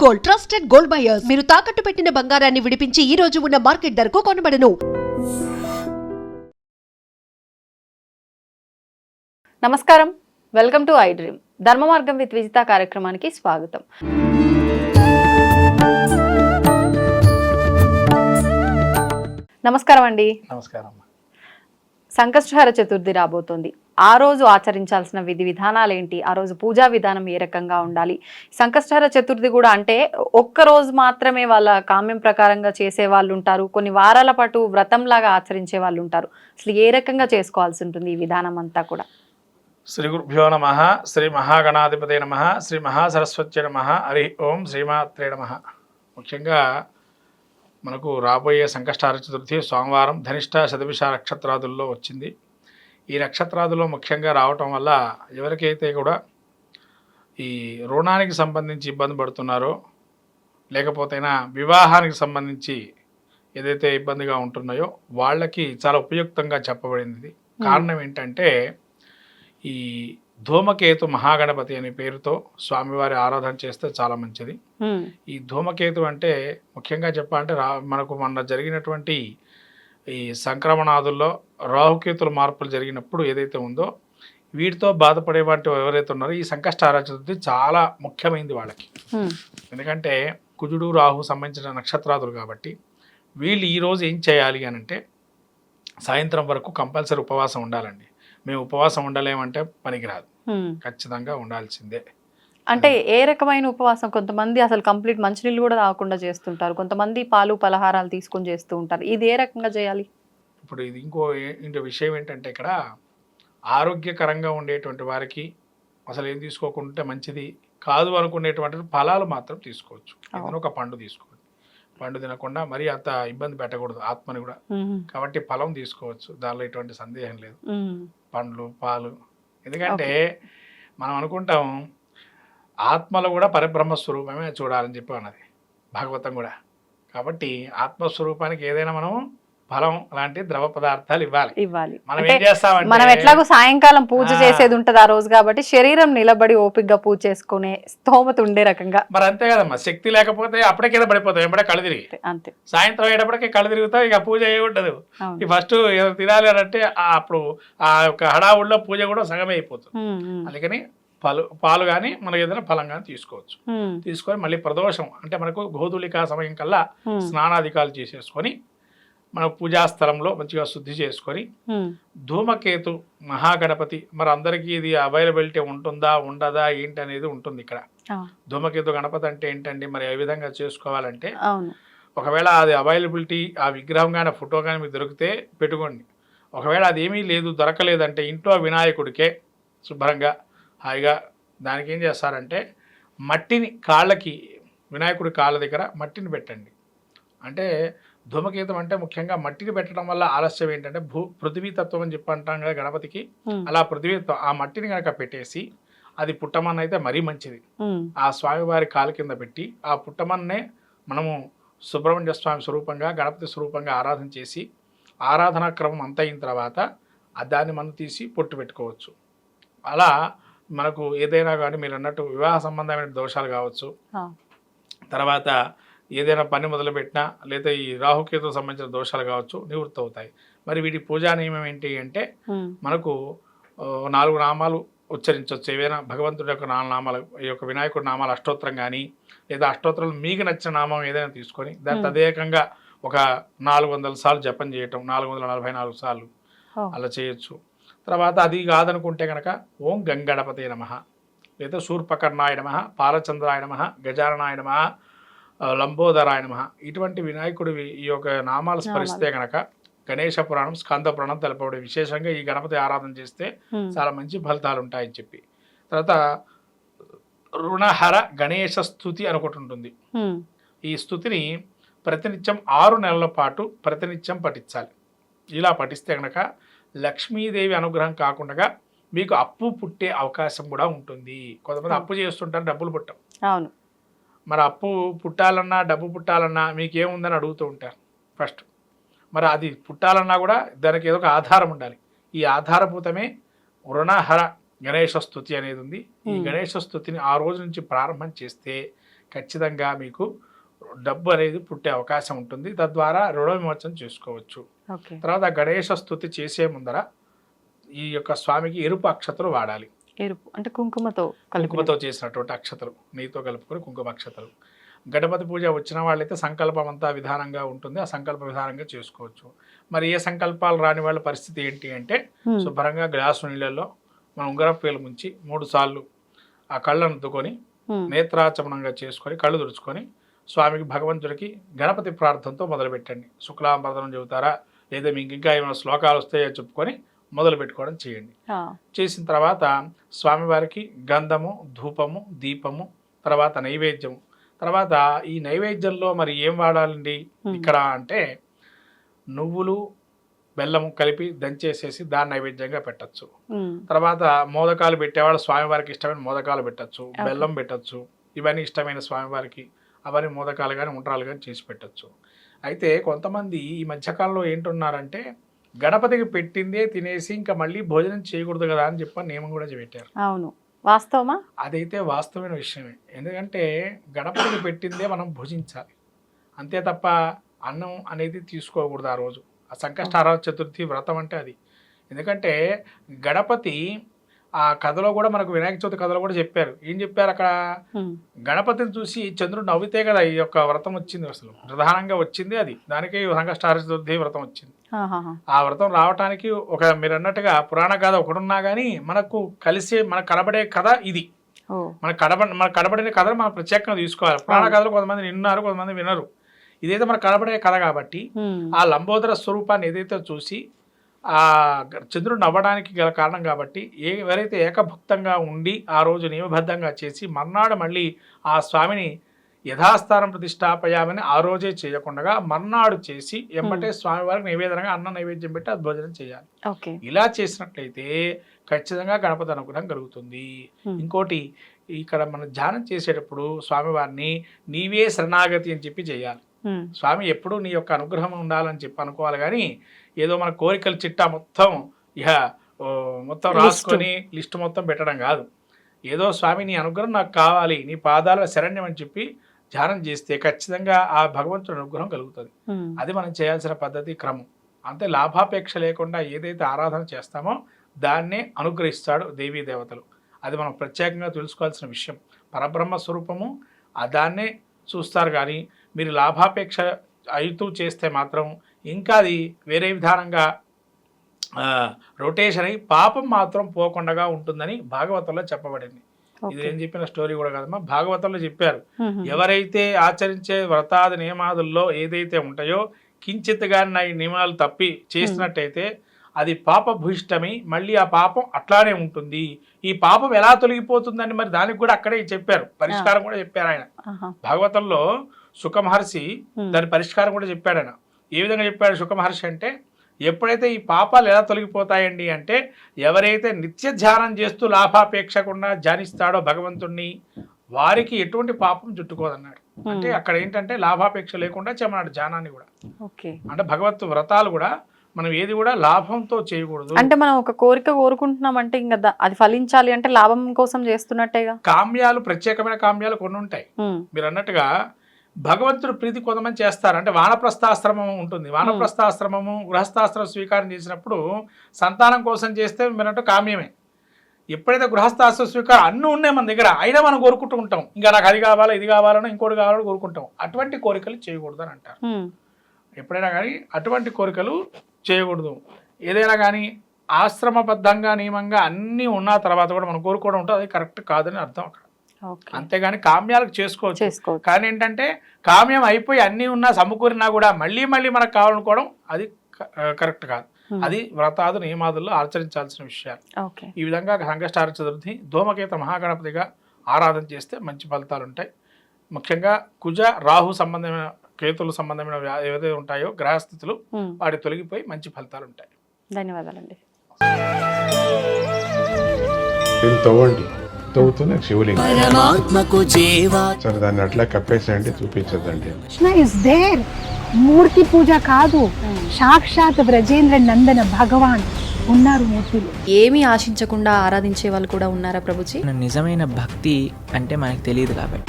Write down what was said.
Gold, trusted gold buyers. మీరు తాకట్టు పెట్టిన బంగారాన్ని విడిపించి ఈ రోజు ఉన్న మార్కెట్ ధరకు కొనబడను. నమస్కారం, వెల్కమ్ టు ఐ డ్రీమ్. ధర్మ మార్గం విత్ విజిత కార్యక్రమానికి స్వాగతం. నమస్కారం అండి. నమస్కారం. సంకష్టహర చతుర్థి రాబోతోంది. ఆ రోజు ఆచరించాల్సిన విధి విధానాలు ఏంటి, ఆ రోజు పూజా విధానం ఏ రకంగా ఉండాలి? సంకష్టహర చతుర్థి కూడా అంటే ఒక్క రోజు మాత్రమే వాళ్ళ కామ్యం ప్రకారంగా చేసే వాళ్ళు ఉంటారు, కొన్ని వారాల పాటు వ్రతంలాగా ఆచరించే వాళ్ళు ఉంటారు. అసలు ఏ రకంగా చేసుకోవాల్సి ఉంటుంది ఈ విధానం అంతా కూడా? శ్రీ గురుభ్యో నమః. శ్రీ మహాగణాధిపతే నమః. శ్రీ మహాసరస్వత్యై నమః. హరి ఓం శ్రీమాత్రే నమః. ముఖ్యంగా మనకు రాబోయే సంకష్టహర చతుర్థి సోమవారం ధనిష్ట శతభిష నక్షత్రాదుల్లో వచ్చింది. ఈ నక్షత్రాదుల్లో ముఖ్యంగా రావటం వల్ల ఎవరికైతే కూడా ఈ రుణానికి సంబంధించి ఇబ్బంది పడుతున్నారో, లేకపోతేనా వివాహానికి సంబంధించి ఏదైతే ఇబ్బందిగా ఉంటున్నాయో వాళ్ళకి చాలా ఉపయుక్తంగా చెప్పబడింది. కారణం ఏంటంటే ఈ ధూమకేతు మహాగణపతి అనే పేరుతో స్వామివారి ఆరాధన చేస్తే చాలా మంచిది. ఈ ధూమకేతు అంటే ముఖ్యంగా చెప్పాలంటే మనకు మొన్న జరిగినటువంటి ఈ సంక్రమణాదుల్లో రాహుకేతుల మార్పులు జరిగినప్పుడు ఏదైతే ఉందో వీటితో బాధపడే వాటి ఎవరైతే ఉన్నారో ఈ సంకష్టహర చతుర్థి చాలా ముఖ్యమైనది వాళ్ళకి. ఎందుకంటే కుజుడు రాహు సంబంధించిన నక్షత్రాదులు కాబట్టి వీళ్ళు ఈరోజు ఏం చేయాలి అని అంటే సాయంత్రం వరకు కంపల్సరీ ఉపవాసం ఉండాలండి. మేము ఉపవాసం ఉండలేమంటే పనికిరాదు, ఖచ్చితంగా ఉండాల్సిందే. అంటే ఏ రకమైన ఉపవాసం? కొంతమంది అసలు కంప్లీట్ మంచినీళ్ళు కూడా తాగకుండా చేస్తుంటారు, కొంతమంది పాలు పలహారాలు తీసుకొని చేస్తూ ఉంటారు. ఇది ఏ రకంగా చేయాలి? ఇప్పుడు ఇది ఇంకో విషయం ఏంటంటే ఇక్కడ ఆరోగ్యకరంగా ఉండేటువంటి వారికి అసలు ఏం తీసుకోకుంటే మంచిది కాదు అనుకునేటువంటి ఫలాలు మాత్రం తీసుకోవచ్చు. ఏదైనా ఒక పండు తీసుకోవచ్చు, పండు తినకుండా మరీ అంత ఇబ్బంది పెట్టకూడదు ఆత్మని కూడా. కాబట్టి ఫలం తీసుకోవచ్చు, దానిలో ఎటువంటి సందేహం లేదు. పండ్లు పాలు, ఎందుకంటే మనం అనుకుంటాం ఆత్మలో కూడా పరబ్రహ్మ స్వరూపమే చూడాలని చెప్పి అన్నది భాగవతం కూడా. కాబట్టి ఆత్మస్వరూపానికి ఏదైనా మనం ఫలం లాంటి ద్రవ పదార్థాలు ఇవ్వాలి. మనం ఏం చేస్తామంటే మనం ఎట్లాగో సాయంకాలం పూజ చేసేది ఉంటది ఆ రోజు కాబట్టి శరీరం నిలబడి ఓపికగా పూజ చేసుకునే స్తోమత ఉండే రకంగా. మరి అంతే కదమ్మా, శక్తి లేకపోతే అప్పుడే కింద పడిపోతాం, ఎంబడే కళ్ళు తిరిగి. అంతే, సాయంత్రం అయ్యేటప్పటికే కళ్ళు తిరుగుతాం, ఇక పూజ అయ్యి ఉండదు. ఈ ఫస్ట్ తినాలి అంటే అప్పుడు ఆ యొక్క హడావుడిలో పూజ కూడా సగమే అయిపోతుంది. అందుకని పాలు కానీ మనకి ఏదైనా ఫలం కానీ తీసుకోవచ్చు. తీసుకొని మళ్ళీ ప్రదోషం అంటే మనకు గోధులికా సమయం కల్లా స్నానాధికాలు చేసేసుకొని మన పూజాస్థలంలో మంచిగా శుద్ధి చేసుకొని ధూమకేతు మహాగణపతి, మరి అందరికీ ఇది అవైలబిలిటీ ఉంటుందా ఉండదా ఏంటి అనేది ఉంటుంది ఇక్కడ. ధూమకేతు గణపతి అంటే ఏంటండి, మరి ఏ విధంగా చేసుకోవాలంటే ఒకవేళ అది అవైలబిలిటీ ఆ విగ్రహం కానీ ఫోటో కానీ మీకు దొరికితే పెట్టుకోండి. ఒకవేళ అది ఏమీ లేదు దొరకలేదంటే ఇంట్లో వినాయకుడికే శుభ్రంగా హాయిగా దానికి ఏం చేస్తారంటే మట్టిని కాళ్ళకి, వినాయకుడి కాళ్ళ దగ్గర మట్టిని పెట్టండి. అంటే ధూమకేతం అంటే ముఖ్యంగా మట్టిని పెట్టడం వల్ల ఆలస్యం ఏంటంటే పృథ్వీ తత్వం అని చెప్పి అంటాం కదా గణపతికి. అలా పృథ్వీత్వం ఆ మట్టిని కనుక పెట్టేసి అది పుట్టమన్న అయితే మరీ మంచిది. ఆ స్వామివారి కాలు కింద పెట్టి ఆ పుట్టమన్నే మనము సుబ్రహ్మణ్య స్వామి స్వరూపంగా గణపతి స్వరూపంగా ఆరాధన చేసి ఆరాధనా క్రమం అంత అయిన తర్వాత దాన్ని మనం తీసి పొట్టు పెట్టుకోవచ్చు. అలా మనకు ఏదైనా కానీ మీరు అన్నట్టు వివాహ సంబంధమైన దోషాలు కావచ్చు, తర్వాత ఏదైనా పని మొదలుపెట్టినా లేదా ఈ రాహుకేతు సంబంధించిన దోషాలు కావచ్చు నివృత్తి అవుతాయి. మరి వీటి పూజా నియమం ఏంటి అంటే మనకు 4 నామాలు ఉచ్చరించవచ్చు. ఏవైనా భగవంతుడి యొక్క 4 నామాలు, ఈ యొక్క వినాయకుడి నామాలు అష్టోత్తరం కానీ లేదా అష్టోత్తరాలు మీకు నచ్చిన నామం ఏదైనా తీసుకొని దాని తదేకంగా ఒక 400 సార్లు జపం చేయటం, 444 సార్లు అలా చేయొచ్చు. తర్వాత అది కాదనుకుంటే కనుక ఓం గంగణపతే నమః లేదా శూర్పకర్ణాయ నమః, పాలచంద్రాయ నమః, గజాననాయ నమః, లంబోదరాయ నమః ఇటువంటి వినాయకుడి ఈ యొక్క నామాలు స్మరిస్తే కనుక గణేశ పురాణం స్కంద పురాణం తెలపబడే విశేషంగా ఈ గణపతి ఆరాధన చేస్తే చాలా మంచి ఫలితాలు ఉంటాయని చెప్పి. తర్వాత రుణహర గణేశ స్తుతి అనుకుంటు ఉంటుంది. ఈ స్తుతిని ప్రతినిత్యం 6 నెలల పాటు ప్రతినిత్యం పఠించాలి. ఇలా పఠిస్తే కనుక లక్ష్మీదేవి అనుగ్రహం కాకుండా మీకు అప్పు పుట్టే అవకాశం కూడా ఉంటుంది. కొంతమంది అప్పు చేస్తుంటారు, డబ్బులు పుట్టం. అవును, మరి అప్పు పుట్టాలన్నా డబ్బు పుట్టాలన్నా మీకేముందని అడుగుతూ ఉంటారు ఫస్ట్. మరి అది పుట్టాలన్నా కూడా దానికి ఏదో ఒక ఆధారం ఉండాలి. ఈ ఆధారభూతమే రుణహర గణేశ స్తుతి అనేది ఉంది. ఈ గణేశ స్తుతిని ఆ రోజు నుంచి ప్రారంభం చేస్తే ఖచ్చితంగా మీకు డబ్బు అనేది పుట్టే అవకాశం ఉంటుంది. తద్వారా రుణ విమోచన చేసుకోవచ్చు. ఓకే. తర్వాత గణేష స్తుతి చేసే ముందర ఈ యొక్క స్వామికి ఎరుపు అక్షతలు వాడాలి. ఎరుపు అంటే కుంకుమతో కుంకుమతో చేసినటువంటి అక్షతలు, నెయ్యితో కలుపుకొని కుంకుమ అక్షతలు. గణపతి పూజ వచ్చిన వాళ్ళైతే సంకల్పం అంతా విధానంగా ఉంటుంది, ఆ సంకల్ప విధానంగా చేసుకోవచ్చు. మరి ఏ సంకల్పాలు రాని వాళ్ళ పరిస్థితి ఏంటి అంటే శుభ్రంగా గ్లాసు నీళ్ళల్లో మనం ఉంగరపు వేలు ముంచి 3 సార్లు ఆ కళ్ళను దుకొని నేత్రాచమనంగా చేసుకొని కళ్ళు తుడుచుకొని స్వామికి భగవంతుడికి గణపతి ప్రార్థనతో మొదలుపెట్టండి. శుక్లాంబరదనం చెబుతారా, లేదా మీకు ఇంకా ఏమైనా శ్లోకాలు వస్తాయో చెప్పుకొని మొదలు పెట్టుకోవడం చేయండి. చేసిన తర్వాత స్వామివారికి గంధము, ధూపము, దీపము, తర్వాత నైవేద్యము. తర్వాత ఈ నైవేద్యంలో మరి ఏం వాడాలండి ఇక్కడ అంటే నువ్వులు బెల్లము కలిపి దంచేసేసి దాన్ని నైవేద్యంగా పెట్టచ్చు. తర్వాత మోదకాలు పెట్టేవాళ్ళు స్వామివారికి ఇష్టమైన మోదకాలు పెట్టచ్చు, బెల్లం పెట్టచ్చు. ఇవన్నీ ఇష్టమైన స్వామివారికి అవన్నీ మోదకాలు కానీ ఉండ్రాలు కానీ చేసి పెట్టచ్చు. అయితే కొంతమంది ఈ మధ్యకాలంలో ఏంటున్నారంటే గణపతికి పెట్టిందే తినేసి ఇంకా మళ్ళీ భోజనం చేయకూడదు కదా అని చెప్పి నియమం కూడా పెట్టారు. అవును, వాస్తవమా? అదైతే వాస్తవమైన విషయమే. ఎందుకంటే గణపతికి పెట్టిందే మనం భుజించాలి, అంతే తప్ప అన్నం అనేది తీసుకోకూడదు ఆ రోజు. ఆ సంకష్టహార చతుర్థి వ్రతం అంటే అది. ఎందుకంటే గణపతి ఆ కథలో కూడా మనకు వినాయక చవితి కథలో కూడా చెప్పారు. ఏం చెప్పారు అక్కడ? గణపతిని చూసి చంద్రుడు నవ్వితే కదా ఈ యొక్క వ్రతం వచ్చింది. అసలు ప్రధానంగా వచ్చింది అది. దానికి సంకష్టహార చతుర్థి వ్రతం వచ్చింది. ఆ వ్రతం రావటానికి ఒక మీరు అన్నట్టుగా పురాణ కథ ఒకడున్నా కానీ మనకు కలిసే మనకు కనబడే కథ ఇది. మన కనబడిన కథను మనం ప్రత్యేకంగా తీసుకోవాలి. పురాణ కథలు కొంతమంది విన్నారు, కొంతమంది వినరు. ఇదైతే మనకు కనబడే కథ కాబట్టి ఆ లంబోదర స్వరూపాన్ని ఏదైతే చూసి ఆ చంద్రుడు నవ్వడానికి గల కారణం కాబట్టి ఎవరైతే ఏకభక్తంగా ఉండి ఆ రోజు నియమబద్ధంగా చేసి మర్నాడు మళ్ళీ ఆ స్వామిని యథాస్థానం ప్రతిష్టాపయామని ఆ రోజే చేయకుండా మర్నాడు చేసి ఎమ్మటే స్వామివారికి నైవేద్యంగా అన్న నైవేద్యం పెట్టి అది భోజనం చేయాలి. ఇలా చేసినట్లయితే ఖచ్చితంగా గణపతి అనుగ్రహం కలుగుతుంది. ఇంకోటి ఇక్కడ మనం ధ్యానం చేసేటప్పుడు స్వామివారిని నీవే శరణాగతి అని చెప్పి చేయాలి. స్వామి ఎప్పుడు నీ యొక్క అనుగ్రహం ఉండాలని చెప్పి అనుకోవాలి, కానీ ఏదో మన కోరికల చిట్టా మొత్తం మొత్తం రాసుకొని లిస్టు మొత్తం పెట్టడం కాదు. ఏదో స్వామి నీ అనుగ్రహం నాకు కావాలి, నీ పాదాల శరణ్యం అని చెప్పి ధ్యానం చేస్తే ఖచ్చితంగా ఆ భగవంతుడి అనుగ్రహం కలుగుతుంది. అది మనం చేయాల్సిన పద్ధతి, క్రమం. అంతే. లాభాపేక్ష లేకుండా ఏదైతే ఆరాధన చేస్తామో దాన్నే అనుగ్రహిస్తాడు దేవీ దేవతలు. అది మనం ప్రత్యేకంగా తెలుసుకోవాల్సిన విషయం. పరబ్రహ్మ స్వరూపము దాన్నే చూస్తారు, కానీ మీరు లాభాపేక్ష అయితూ చేస్తే మాత్రం ఇంకా అది వేరే విధానంగా రొటేషన్ అయి పాపం మాత్రం పోకుండా ఉంటుందని భాగవతంలో చెప్పబడింది. ఇది నేను చెప్పిన స్టోరీ కూడా కాదమ్మా, భాగవతంలో చెప్పారు. ఎవరైతే ఆచరించే వ్రతాది నియమాదుల్లో ఏదైతే ఉంటాయో కించిత్గా ఈ నియమాలు తప్పి చేసినట్టయితే అది పాపభూయిష్టమై మళ్ళీ ఆ పాపం అట్లానే ఉంటుంది. ఈ పాపం ఎలా తొలగిపోతుందని మరి దానికి కూడా అక్కడే చెప్పారు, పరిష్కారం కూడా చెప్పారు ఆయన. భాగవతంలో శుక మహర్షి దాని పరిష్కారం కూడా చెప్పాడు ఆయన. ఏ విధంగా చెప్పాడు శుక మహర్షి అంటే, ఎప్పుడైతే ఈ పాపాలు ఎలా తొలగిపోతాయండి అంటే ఎవరైతే నిత్య ధ్యానం చేస్తూ లాభాపేక్షకుండా ధ్యానిస్తాడో భగవంతుణ్ణి వారికి ఎటువంటి పాపం చుట్టుకోదన్నాడు. అంటే అక్కడ ఏంటంటే లాభాపేక్ష లేకుండా చేయమన్నాడు ధ్యానాన్ని కూడా. అంటే భగవత్ వ్రతాలు కూడా మనం ఏది కూడా లాభంతో చేయకూడదు. అంటే మనం ఒక కోరిక కోరుకుంటున్నాం అంటే ఇంకా అది ఫలించాలి అంటే లాభం కోసం చేస్తున్నట్టేగా. కామ్యాలు, ప్రత్యేకమైన కామ్యాలు కొన్ని ఉంటాయి. మీరు అన్నట్టుగా భగవంతుడు ప్రీతి కొంతమంది చేస్తారు. అంటే వానప్రస్థాశ్రమం ఉంటుంది. వానప్రస్థాశ్రమము గృహస్థాశ్రమం స్వీకారం చేసినప్పుడు సంతానం కోసం చేస్తే మీరంటూ కామ్యమే. ఎప్పుడైతే గృహస్థాశ్రమ స్వీకారం అన్నీ ఉన్నాయి మన దగ్గర, అయినా మనం కోరుకుంటూ ఉంటాం, ఇంకా నాకు అది కావాలా ఇది కావాలనో ఇంకోటి కావాలని కోరుకుంటాం. అటువంటి కోరికలు చేయకూడదు అని అంటారు. ఎప్పుడైనా కానీ అటువంటి కోరికలు చేయకూడదు. ఏదైనా కానీ ఆశ్రమబద్ధంగా నియమంగా అన్నీ ఉన్న తర్వాత కూడా మనం కోరుకోవడం ఉంటుంది, అది కరెక్ట్ కాదని అర్థం అక్కడ. అంతేగాని కామ్యాలకు చేసుకోవచ్చు. కానీ ఏంటంటే కామ్యం అయిపోయి అన్నీ ఉన్నా సమకూరినా కూడా మళ్ళీ మళ్ళీ మనకు కావాలనుకోవడం అది కరెక్ట్ కాదు. అది వ్రతాదు నియమాదుల్లో ఆచరించాల్సిన విషయాలు. ఈ విధంగా సంకష్టహార చతుర్థి ధూమకేతు మహాగణపతిగా ఆరాధన చేస్తే మంచి ఫలితాలు ఉంటాయి. ముఖ్యంగా కుజ రాహు సంబంధమైన కేతులు సంబంధమైన ఏవైతే ఉంటాయో గ్రహస్థితులు వాటి తొలగిపోయి మంచి ఫలితాలు ఉంటాయి. ధన్యవాదాలండి. తవ్వుతున్న శివలింగం సరే దాన్ని అట్లా కప్పేసేయండి, చూపించదండి. Krishna is there. మూర్తి పూజ కాదు, సాక్షాత్ బ్రజేంద్ర నందన భగవాన్ ఉన్నారు మూర్తిలో. ఏమీ ఆశించకుండా ఆరాధించే వాళ్ళు కూడా ఉన్నారా ప్రభుజీ? నిజమైన భక్తి అంటే మనకు తెలియదు కాబట్టి